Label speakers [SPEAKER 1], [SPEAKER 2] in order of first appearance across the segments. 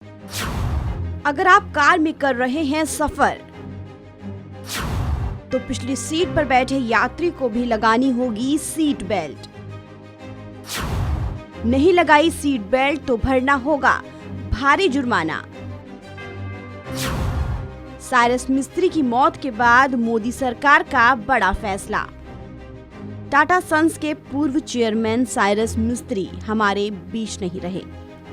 [SPEAKER 1] अगर आप कार में कर रहे हैं सफर तो पिछली सीट पर बैठे यात्री को भी लगानी होगी सीट बेल्ट। नहीं लगाई सीट बेल्ट तो भरना होगा भारी जुर्माना। साइरस मिस्त्री की मौत के बाद मोदी सरकार का बड़ा फैसला। टाटा सन्स के पूर्व चेयरमैन साइरस मिस्त्री हमारे बीच नहीं रहे।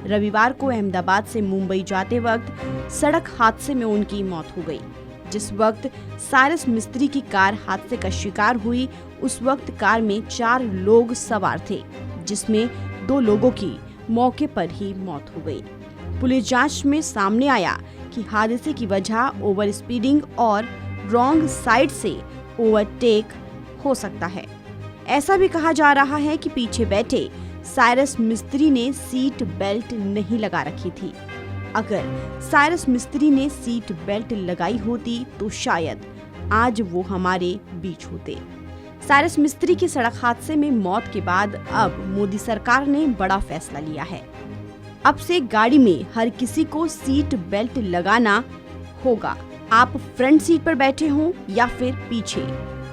[SPEAKER 1] रविवार को अहमदाबाद से मुंबई जाते वक्त सड़क हादसे में उनकी मौत हो गई। जिस वक्त साइरस मिस्त्री की कार हादसे का शिकार हुई, उस वक्त कार में 4 लोग सवार थे, जिसमें 2 लोगों की मौके पर ही मौत हो गई। पुलिस जांच में सामने आया कि हादसे की वजह ओवर स्पीडिंग और रॉन्ग साइड से ओवरटेक हो सकता है। ऐसा भी कहा जा रहा है कि पीछे बैठे साइरस मिस्त्री ने सीट बेल्ट नहीं लगा रखी थी। अगर साइरस मिस्त्री ने सीट बेल्ट लगाई होती तो शायद आज वो हमारे बीच होते। साइरस मिस्त्री की सड़क हादसे में मौत के बाद अब मोदी सरकार ने बड़ा फैसला लिया है। अब से गाड़ी में हर किसी को सीट बेल्ट लगाना होगा। आप फ्रंट सीट पर बैठे हों या फिर पीछे,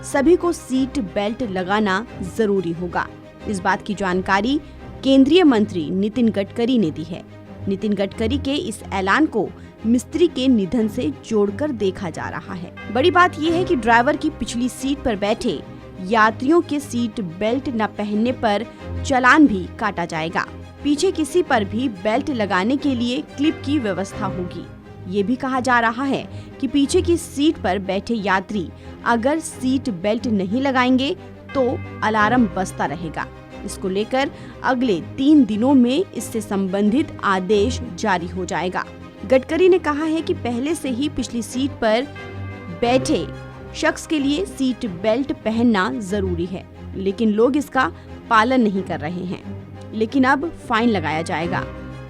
[SPEAKER 1] सभी को सीट बेल्ट लगाना जरूरी होगा। इस बात की जानकारी केंद्रीय मंत्री नितिन गडकरी ने दी है। नितिन गडकरी के इस ऐलान को मिस्त्री के निधन से जोड़कर देखा जा रहा है। बड़ी बात यह है कि ड्राइवर की पिछली सीट पर बैठे यात्रियों के सीट बेल्ट न पहनने पर चालान भी काटा जाएगा। पीछे किसी पर भी बेल्ट लगाने के लिए क्लिप की व्यवस्था होगी। ये भी कहा जा रहा है कि पीछे की सीट पर बैठे यात्री अगर सीट बेल्ट नहीं लगाएंगे तो अलार्म बजता रहेगा। इसको लेकर अगले 3 दिनों में इससे संबंधित आदेश जारी हो जाएगा। गडकरी ने कहा है कि पहले से ही पिछली सीट पर बैठे शख्स के लिए सीट बेल्ट पहनना जरूरी है, लेकिन लोग इसका पालन नहीं कर रहे हैं। लेकिन अब फाइन लगाया जाएगा।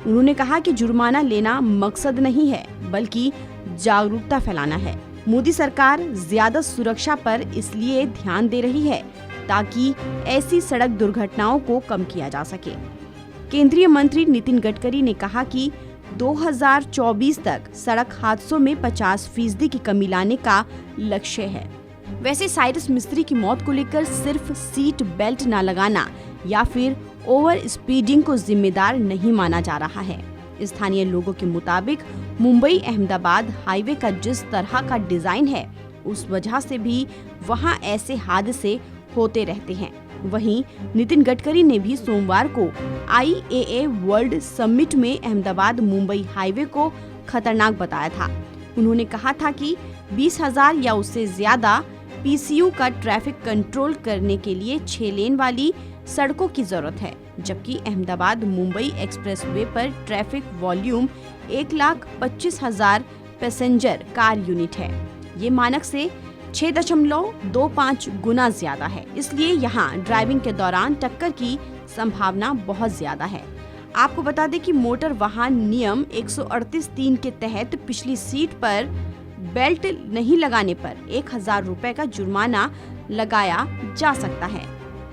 [SPEAKER 1] उन्होंने कहा कि जुर्माना लेना मकसद नहीं है, बल्कि जागरूकता फैलाना है। मोदी सरकार ज्यादा सुरक्षा पर इसलिए ध्यान दे रही है ताकि ऐसी सड़क दुर्घटनाओं को कम किया जा सके। केंद्रीय मंत्री नितिन गडकरी ने कहा कि 2024 तक सड़क हादसों में 50% की कमी लाने का लक्ष्य है। वैसे साइरस मिस्त्री की मौत को लेकर सिर्फ सीट बेल्ट न लगाना या फिर ओवर स्पीडिंग को जिम्मेदार नहीं माना जा रहा है। स्थानीय लोगों के मुताबिक मुंबई अहमदाबाद हाईवे का जिस तरह का डिजाइन है, उस वजह से भी वहां ऐसे हादसे होते रहते हैं। वहीं नितिन गडकरी ने भी सोमवार को IAA वर्ल्ड समिट में अहमदाबाद मुंबई हाईवे को खतरनाक बताया था। उन्होंने कहा था कि 20,000 या उससे ज्यादा PCU का ट्रैफिक कंट्रोल करने के लिए 6 लेन वाली सड़कों की जरूरत है, जबकि अहमदाबाद मुंबई एक्सप्रेसवे पर traffic volume 1,25,000 passenger car unit है। ये मानक से 6.25 गुना ज्यादा है। इसलिए यहाँ ड्राइविंग के दौरान टक्कर की संभावना बहुत ज्यादा है। आपको बता दें कि मोटर वाहन नियम 138(3) के तहत पिछली सीट पर बेल्ट नहीं लगाने पर 1,000 रुपए का जुर्माना लगाया जा सकता है।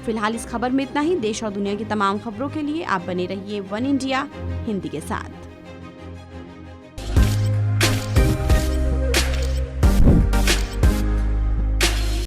[SPEAKER 1] फिलहाल इस खबर में इतना ही। देश और दुनिया की तमाम खबरों के लिए आप बने रहिए वन इंडिया हिंदी के साथ।